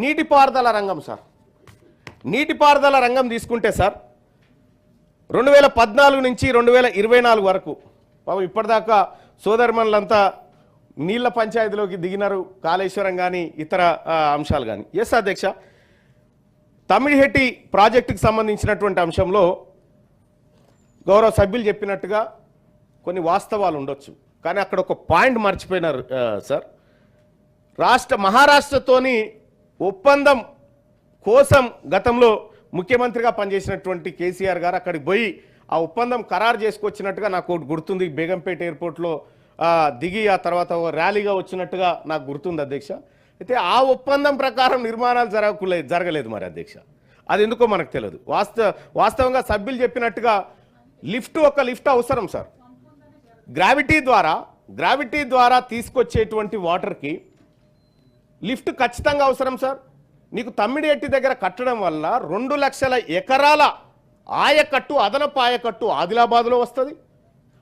నీటిపారుదల రంగం సార్, నీటిపారుదల రంగం తీసుకుంటే సార్ 2014 నుంచి 2024 వరకు పాపం ఇప్పటిదాకా సోదరిమణులంతా నీళ్ల పంచాయతీలోకి దిగినారు, కాళేశ్వరం కానీ ఇతర అంశాలు కానీ. ఎస్ అధ్యక్ష, తమిళిహెట్టి ప్రాజెక్టుకి సంబంధించినటువంటి అంశంలో గౌరవ సభ్యులు చెప్పినట్టుగా కొన్ని వాస్తవాలు ఉండొచ్చు, కానీ అక్కడ ఒక పాయింట్ మర్చిపోయినారు సార్. మహారాష్ట్రతోని ఒప్పందం కోసం గతంలో ముఖ్యమంత్రిగా పనిచేసినటువంటి కేసీఆర్ గారు అక్కడికి పోయి ఆ ఒప్పందం ఖరారు చేసుకొచ్చినట్టుగా నాకు గుర్తుంది. బేగంపేట ఎయిర్పోర్ట్లో దిగి ఆ తర్వాత ర్యాలీగా వచ్చినట్టుగా నాకు గుర్తుంది అధ్యక్ష. అయితే ఆ ఒప్పందం ప్రకారం నిర్మాణాలు జరగలేదు మరి అధ్యక్ష, అది ఎందుకో మనకు తెలియదు. వాస్తవంగా సభ్యులు చెప్పినట్టుగా ఒక లిఫ్ట్ అవసరం సార్. గ్రావిటీ ద్వారా తీసుకొచ్చేటువంటి వాటర్కి లిఫ్ట్ ఖచ్చితంగా అవసరం సార్. నీకు తమ్మిడిహెట్టి దగ్గర కట్టడం వల్ల 2 లక్షల ఎకరాల ఆయకట్టు, అదనపు ఆయకట్టు ఆదిలాబాద్లో వస్తుంది.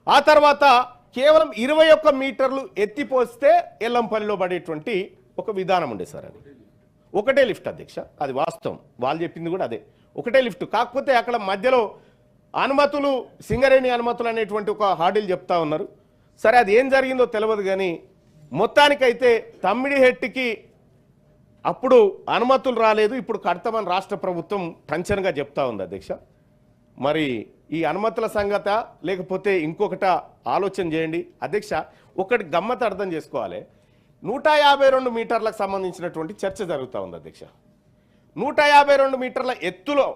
ఆ తర్వాత కేవలం 21 మీటర్లు ఎత్తిపోస్తే ఎల్లంపల్లిలో పడేటువంటి ఒక విధానం ఉండే సార్. అది ఒకటే లిఫ్ట్ అధ్యక్ష, అది వాస్తవం, వాళ్ళు చెప్పింది కూడా అదే, ఒకటే లిఫ్ట్. కాకపోతే అక్కడ మధ్యలో అనుమతులు, సింగరేణి అనుమతులు అనేటువంటి ఒక హార్డిల్ చెప్తా ఉన్నారు. సరే, అది ఏం జరిగిందో తెలియదు, కానీ మొత్తానికైతే తమ్మిడిహెట్టికి అప్పుడు అనుమతులు రాలేదు, ఇప్పుడు కడతామని రాష్ట్ర ప్రభుత్వం టెన్షన్గా చెప్తా ఉంది అధ్యక్ష. మరి ఈ అనుమతుల సంగత లేకపోతే ఇంకొకట ఆలోచన చేయండి అధ్యక్ష. ఒకటి గమ్మత్ అర్థం చేసుకోవాలి, 152 మీటర్లకు సంబంధించినటువంటి చర్చ జరుగుతూ ఉంది అధ్యక్ష. 152 మీటర్ల ఎత్తులో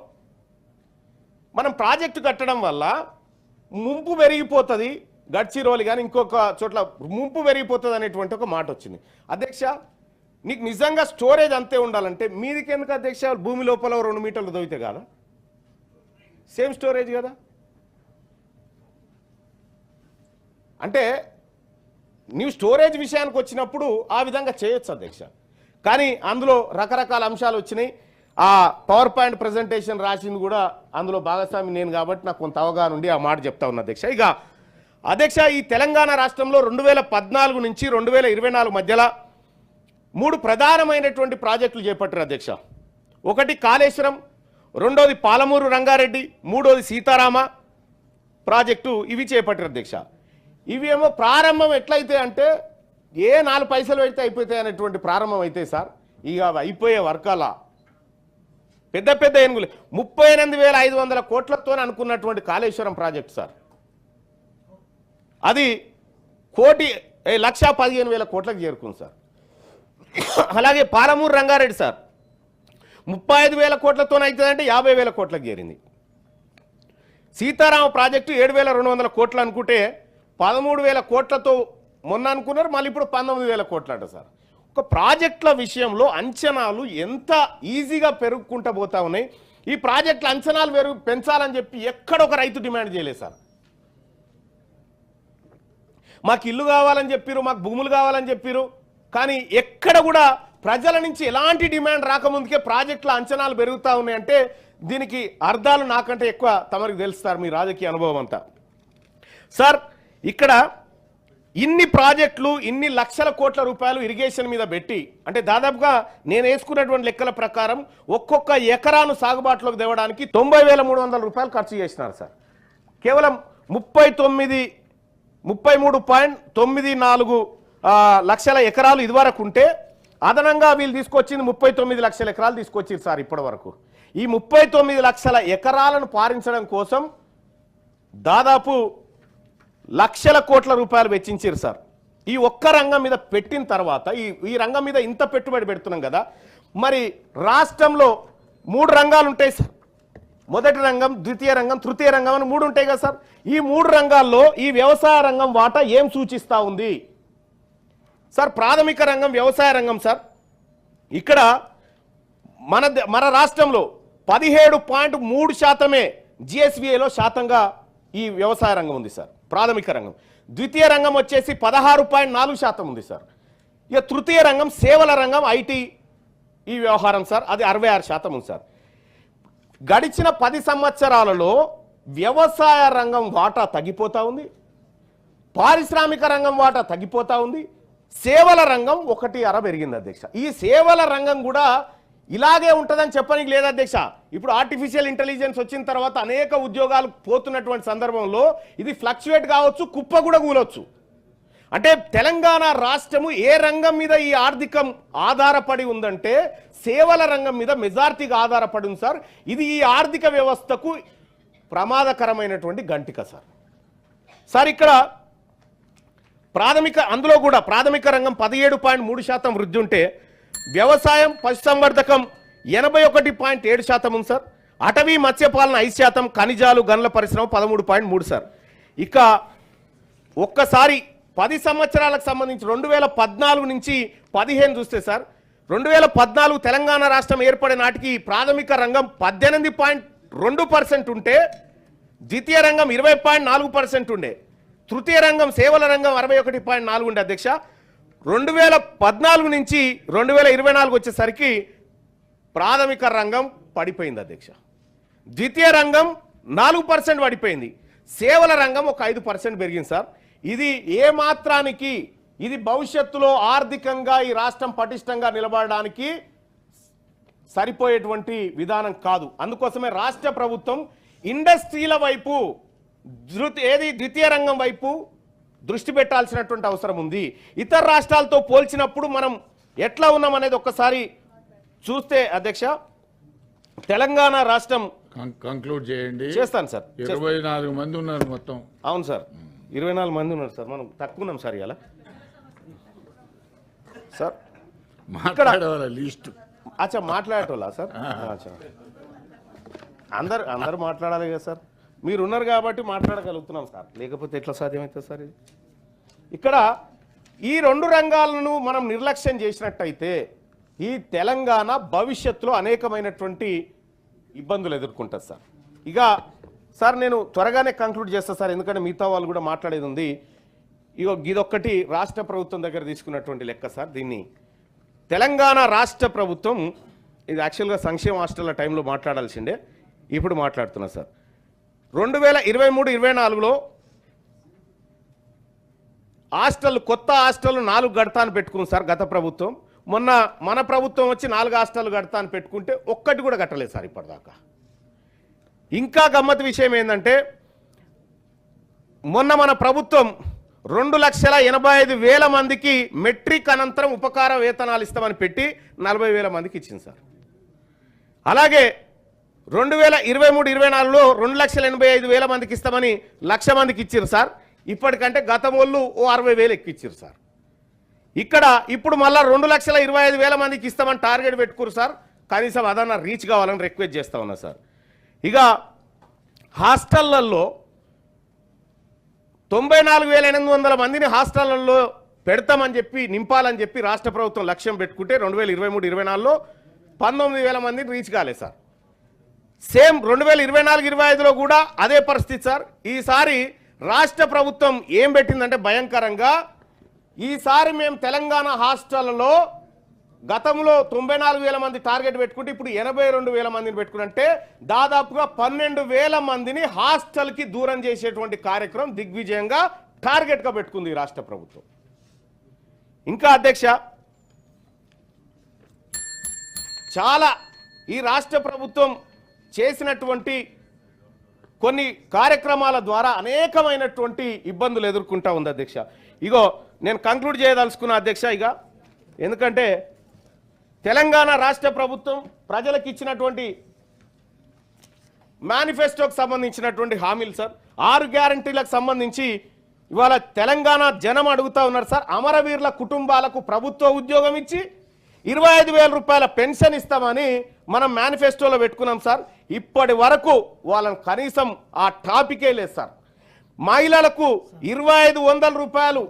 మనం ప్రాజెక్టు కట్టడం వల్ల ముంపు పెరిగిపోతుంది, గడ్చిరోలి కానీ ఇంకొక చోట్ల ముంపు పెరిగిపోతుంది అనేటువంటి ఒక మాట వచ్చింది అధ్యక్ష. నీకు నిజంగా స్టోరేజ్ అంతే ఉండాలంటే మీదికి ఎందుకు అధ్యక్ష? భూమి లోపల 2 మీటర్లు దొరికితే కదా సేమ్ స్టోరేజ్ కదా. అంటే నీవు స్టోరేజ్ విషయానికి వచ్చినప్పుడు ఆ విధంగా చేయొచ్చు అధ్యక్ష. కానీ అందులో రకరకాల అంశాలు వచ్చినాయి. ఆ పవర్ పాయింట్ ప్రజెంటేషన్ రాసింది కూడా అందులో భాగస్వామి నేను కాబట్టి నాకు కొంత అవగాహన ఉండి ఆ మాట చెప్తా ఉన్నా అధ్యక్ష. ఇక అధ్యక్ష, ఈ తెలంగాణ రాష్ట్రంలో 2014 నుంచి 2024 మధ్యలో 3 ప్రధానమైనటువంటి ప్రాజెక్టులు చేపట్టారు అధ్యక్ష. ఒకటి కాళేశ్వరం, రెండోది పాలమూరు రంగారెడ్డి, మూడోది సీతారామ ప్రాజెక్టు, ఇవి చేపట్టారు అధ్యక్ష. ఇవి ఏమో ప్రారంభం ఎట్లయితే అంటే 4 పైసలు పెడితే అయిపోతాయి అనేటువంటి ప్రారంభం అయితే సార్, ఇక అయిపోయే వర్కాల పెద్ద పెద్ద ఏనుగులు 38,500 కోట్లతో అనుకున్నటువంటి కాళేశ్వరం ప్రాజెక్టు సార్, అది 1,15,000 కోట్లకు చేరుకుంది సార్. అలాగే పాలమూరు రంగారెడ్డి సార్ 35,000 కోట్లతో అవుతుందంటే 50,000 కోట్లకు చేరింది. సీతారామ ప్రాజెక్టు 7,200 కోట్లు అనుకుంటే 13,000 కోట్లతో మొన్న అనుకున్నారు, మళ్ళీ ఇప్పుడు 19,000 కోట్లు అంట సార్. ఒక ప్రాజెక్టుల విషయంలో అంచనాలు ఎంత ఈజీగా పెరుగుకుంటూ పోతా ఉన్నాయి. ఈ ప్రాజెక్టుల అంచనాలు పెంచాలని చెప్పి ఎక్కడొక రైతు డిమాండ్ చేయలేదు సార్. మాకు ఇల్లు కావాలని చెప్పారు, మాకు భూములు కావాలని చెప్పారు, కానీ ఎక్కడ కూడా ప్రజల నుంచి ఎలాంటి డిమాండ్ రాకముందుకే ప్రాజెక్టుల అంచనాలు పెరుగుతూ ఉన్నాయంటే దీనికి అర్థాలు నాకంటే ఎక్కువ తమరికి తెలుస్తారు మీ రాజకీయ అనుభవం అంతా సార్. ఇక్కడ ఇన్ని ప్రాజెక్టులు, ఇన్ని లక్షల కోట్ల రూపాయలు ఇరిగేషన్ మీద పెట్టి, అంటే దాదాపుగా నేను వేసుకున్నటువంటి లెక్కల ప్రకారం ఒక్కొక్క ఎకరాను సాగుబాటులోకి తేవడానికి 90,300 రూపాయలు ఖర్చు చేసినారు సార్. కేవలం 33.94 లక్షల ఎకరాలు ఇదివరకు ఉంటే అదనంగా వీళ్ళు తీసుకొచ్చింది 39 లక్షల ఎకరాలు తీసుకొచ్చారు సార్ ఇప్పటి వరకు. ఈ 39 లక్షల ఎకరాలను పారించడం కోసం దాదాపు లక్షల కోట్ల రూపాయలు వెచ్చించారు సార్. ఈ ఒక్క రంగం మీద పెట్టిన తర్వాత ఈ రంగం మీద ఇంత పెట్టుబడి పెడుతున్నాం కదా, మరి రాష్ట్రంలో 3 రంగాలు ఉంటాయి సార్. మొదటి రంగం, ద్వితీయ రంగం, తృతీయ రంగం అని 3 ఉంటాయి కదా సార్. ఈ 3 రంగాల్లో ఈ వ్యవసాయ రంగం వాటా ఏం సూచిస్తూ ఉంది సార్? ప్రాథమిక రంగం వ్యవసాయ రంగం సార్. ఇక్కడ మన రాష్ట్రంలో 17.3% జిఎస్విఏలో శాతంగా ఈ వ్యవసాయ రంగం ఉంది సార్, ప్రాథమిక రంగం. ద్వితీయ రంగం వచ్చేసి 16.4% ఉంది సార్. ఇక తృతీయ రంగం సేవల రంగం, ఐటీ ఈ వ్యవహారం సార్, అది 66% ఉంది సార్. గడిచిన 10 సంవత్సరాలలో వ్యవసాయ రంగం వాటా తగ్గిపోతూ ఉంది, పారిశ్రామిక రంగం వాటా తగ్గిపోతూ ఉంది, సేవల రంగం 1.5 పెరిగింది అధ్యక్ష. ఈ సేవల రంగం కూడా ఇలాగే ఉంటుందని చెప్పడానికి లేదు అధ్యక్ష. ఇప్పుడు ఆర్టిఫిషియల్ ఇంటెలిజెన్స్ వచ్చిన తర్వాత అనేక ఉద్యోగాలు పోతున్నటువంటి సందర్భంలో ఇది ఫ్లక్చువేట్ కావచ్చు, కుప్ప కూడా కూలొచ్చు. అంటే తెలంగాణ రాష్ట్రము ఏ రంగం మీద ఈ ఆర్థికం ఆధారపడి ఉందంటే సేవల రంగం మీద మెజారిటీగా ఆధారపడి ఉంది సార్. ఇది ఈ ఆర్థిక వ్యవస్థకు ప్రమాదకరమైనటువంటి గంటిక సార్. సార్ ఇక్కడ అందులో కూడా ప్రాథమిక రంగం 17.3% వృద్ధి ఉంటే వ్యవసాయం పశుసంవర్ధకం 81.7% ఉంది సార్. అటవీ మత్స్యపాలన 5%, ఖనిజాలు గనుల పరిశ్రమ 13.3 సార్. ఇక ఒక్కసారి 10 సంవత్సరాలకు సంబంధించి 2014 నుంచి 15 చూస్తే సార్ 2014 తెలంగాణ రాష్ట్రం ఏర్పడే నాటికి ప్రాథమిక రంగం 18.2% ఉంటే ద్వితీయ రంగం 20.4% ఉండే, తృతీయ రంగం సేవల రంగం 61.4 ఉండే అధ్యక్ష. 2014 నుంచి 2024 వచ్చేసరికి ప్రాథమిక రంగం పడిపోయింది అధ్యక్ష. ద్వితీయ రంగం 4% పడిపోయింది, సేవల రంగం ఒక 5% పెరిగింది సార్. ఇది ఏ మాత్రానికి ఇది భవిష్యత్తులో ఆర్థికంగా ఈ రాష్ట్రం పటిష్టంగా నిలబడడానికి సరిపోయేటువంటి విధానం కాదు. అందుకోసమే రాష్ట్ర ప్రభుత్వం ఇండస్ట్రీల వైపు ద్వితీయ రంగం వైపు దృష్టి పెట్టాల్సినటువంటి అవసరం ఉంది. ఇతర రాష్ట్రాలతో పోల్చినప్పుడు మనం ఎట్లా ఉన్నాం అనేది ఒక్కసారి చూస్తే అధ్యక్ష, తెలంగాణ రాష్ట్రం కంక్లూడ్ చేయండి. చేస్తాను సార్. 24 మంది ఉన్నారు మొత్తం. అవును సార్, 24 మంది ఉన్నారు సార్. మనం తక్కువ ఉన్నాం సార్ ఇలా సార్. మాట్లాడేవాళ్ళ లిస్ట్ అచ్చా మాట్లాడేటోళ్ళా సార్? అచ్చా అందరు మాట్లాడాలి కదా సార్. మీరు ఉన్నారు కాబట్టి మాట్లాడగలుగుతున్నాం సార్, లేకపోతే ఎట్లా సాధ్యమవుతుంది సార్? ఇది ఇక్కడ ఈ 2 రంగాలను మనం నిర్లక్ష్యం చేసినట్టయితే ఈ తెలంగాణ భవిష్యత్తులో అనేకమైనటువంటి ఇబ్బందులు ఎదుర్కొంటుంది సార్. ఇక సార్ నేను త్వరగానే కంక్లూడ్ చేస్తాను సార్, ఎందుకంటే మిగతా వాళ్ళు కూడా మాట్లాడేది ఉంది. ఇదొక్కటి రాష్ట్ర ప్రభుత్వం దగ్గర తీసుకున్నటువంటి లెక్క సార్. దీన్ని తెలంగాణ రాష్ట్ర ప్రభుత్వం ఇది యాక్చువల్గా సంక్షేమ హాస్టళ్ల టైంలో మాట్లాడాల్సిందే, ఇప్పుడు మాట్లాడుతున్నా సార్. 2023-24లో కొత్త హాస్టల్ 4 గడతాను పెట్టుకుంది సార్ గత ప్రభుత్వం. మొన్న మన ప్రభుత్వం వచ్చి 4 హాస్టల్ గడతాను పెట్టుకుంటే ఒక్కటి కూడా కట్టలేదు సార్ ఇప్పటిదాకా. ఇంకా గమ్మత్ విషయం ఏంటంటే మొన్న మన ప్రభుత్వం 2,85,000 మందికి మెట్రిక్ అనంతరం ఉపకార వేతనాలు ఇస్తామని పెట్టి 40,000 మందికి ఇచ్చింది సార్. అలాగే 2023-24లో 2,85,000 మందికి ఇస్తామని 1,00,000 మందికి ఇచ్చారు సార్. ఇప్పటికంటే గతం వాళ్ళు 60,000 ఎక్కిచ్చారు సార్. ఇక్కడ ఇప్పుడు మళ్ళీ 2,25,000 మందికి ఇస్తామని టార్గెట్ పెట్టుకోరు సార్. కనీసం అదన్నా రీచ్ కావాలని రిక్వెస్ట్ చేస్తా ఉన్నా సార్. ఇక హాస్టళ్లలో 94,800 మందిని హాస్టళ్లలో పెడతామని చెప్పి నింపాలని చెప్పి రాష్ట్ర ప్రభుత్వం లక్ష్యం పెట్టుకుంటే 2023-24లో 19,000 మందిని రీచ్ కాలేదు సార్. సేమ్ 2024-25లో కూడా అదే పరిస్థితి సార్. ఈసారి రాష్ట్ర ప్రభుత్వం ఏం పెట్టిందంటే భయంకరంగా, ఈసారి మేము తెలంగాణ హాస్టళ్లలో గతంలో 94,000 మంది టార్గెట్ పెట్టుకుంటే ఇప్పుడు 82,000 మందిని పెట్టుకుంటే దాదాపుగా 12,000 మందిని హాస్టల్కి దూరం చేసేటువంటి కార్యక్రమం దిగ్విజయంగా టార్గెట్గా పెట్టుకుంది ఈ రాష్ట్ర ప్రభుత్వం. ఇంకా అధ్యక్ష చాలా ఈ రాష్ట్ర ప్రభుత్వం చేసినటువంటి కొన్ని కార్యక్రమాల ద్వారా అనేకమైనటువంటి ఇబ్బందులు ఎదుర్కొంటా ఉంది అధ్యక్ష. నేను కంక్లూడ్ చేయదలుచుకున్నా అధ్యక్ష. ఎందుకంటే తెలంగాణ రాష్ట్ర ప్రభుత్వం ప్రజలకు ఇచ్చినటువంటి మేనిఫెస్టోకి సంబంధించినటువంటి హామీలు సార్, 6 గ్యారంటీలకు సంబంధించి ఇవాళ తెలంగాణ జనం అడుగుతా ఉన్నారు సార్. అమరవీరుల కుటుంబాలకు ప్రభుత్వ ఉద్యోగం ఇచ్చి 25,000 రూపాయల పెన్షన్ ఇస్తామని మనం మేనిఫెస్టోలో పెట్టుకున్నాం సార్. ఇప్పటి వరకు వాళ్ళని కనీసం ఆ టాపికే లేదు సార్. మహిళలకు 2,500 రూపాయలు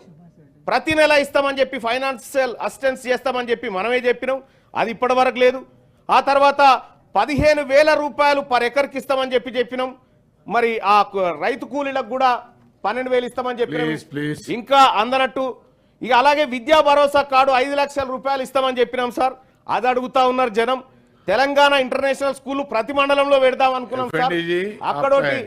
ప్రతి నెల ఇస్తామని చెప్పి ఫైనాన్షియల్ అసిస్టెన్స్ చేస్తామని చెప్పి మనమే చెప్పినాం, అది ఇప్పటి వరకు లేదు. ఆ తర్వాత 15,000 రూపాయలు పర్ ఎకర్కి ఇస్తామని చెప్పినాం. మరి ఆ రైతు కూలీలకు కూడా 12,000 ఇస్తామని చెప్పినాం, ఇంకా అందనట్టు. ఇక అలాగే విద్యా భరోసా కార్డు 5 లక్షల రూపాయలు ఇస్తామని చెప్పినాం సార్, అది అడుగుతా ఉన్నారు జనం. తెలంగాణ ఇంటర్నేషనల్ స్కూల్ ప్రతి మండలంలో పెడదాం అనుకున్నాం సార్, అక్కడోటి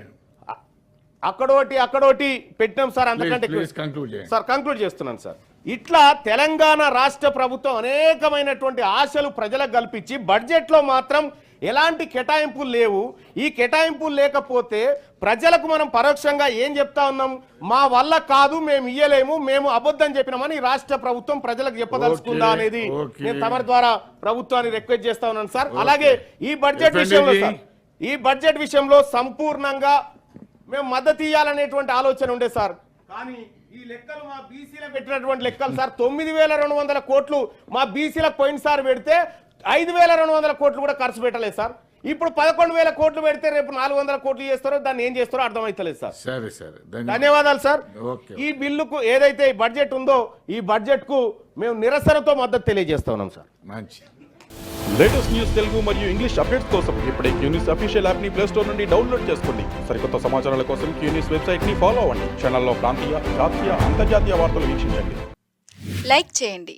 అక్కడోటి పెట్టినాం సార్, అంతకంటే ప్లీజ్ కంక్లూడ్ చేయండి. సార్ కంక్లూడ్ చేస్తున్నాను సార్. ఇట్లా తెలంగాణ రాష్ట్ర ప్రభుత్వం అనేకమైనటువంటి ఆశలు ప్రజలకు కల్పించి బడ్జెట్లో మాత్రం ఎలాంటి కేటాయింపులు లేవు. ఈ కేటాయింపులు లేకపోతే ప్రజలకు మనం పరోక్షంగా ఏం చెప్తా ఉన్నాం, మా వల్ల కాదు, మేము ఇయ్యలేము, మేము అబద్ధం చెప్పినామని రాష్ట్ర ప్రభుత్వం ప్రజలకు చెప్పదలుచుకుందా అనేది నేను తమరి ద్వారా ప్రభుత్వాన్ని రిక్వెస్ట్ చేస్తా ఉన్నాను సార్. అలాగే ఈ బడ్జెట్ విషయంలో సార్, ఈ బడ్జెట్ విషయంలో సంపూర్ణంగా మేము మద్దతు ఇవ్వాలనేటువంటి ఆలోచన ఉండే సార్. కానీ ఈ లెక్కలు మా బీసీలకు పెట్టినటువంటి లెక్కలు సార్, 9,200 కోట్లు మా బీసీలకు పోయినసారి పెడితే 5,200 కోట్లు కూడా ఖర్చు పెట్టలేదు సార్. ఇప్పుడు 11,000 కోట్లు పెడితే రేపు 400 కోట్లు చేస్తారో దాన్ని ఏం చేస్తారో అర్థమైతలేదు సార్. సరే సరే, ధన్యవాదాలు సార్. ఓకే. ఈ బిల్లుకు ఏదైతే ఈ బడ్జెట్ ఉందో ఈ బడ్జెట్ కు మేము నిరసనతో మద్దతు తెలియజేస్తా ఉన్నాం సార్. మంచి లేటెస్ట్ న్యూస్ తెలుగు మరియు ఇంగ్లీష్ అప్డేట్స్ కోసం ఇప్పుడే క్యూ న్యూస్ అఫీషియల్ యాప్ ని ప్లే స్టోర్ నుండి డౌన్లోడ్ చేసుకోండి. సరికొత్త సమాచారాల కోసం క్యూ న్యూస్ వెబ్సైట్ ని ఫాలో అవ్వండి. ఛానల్లో ప్రాంతీయ, జాతీయ, అంతర్జాతీయ వార్తలు వీక్షించండి. లైక్ చేయండి.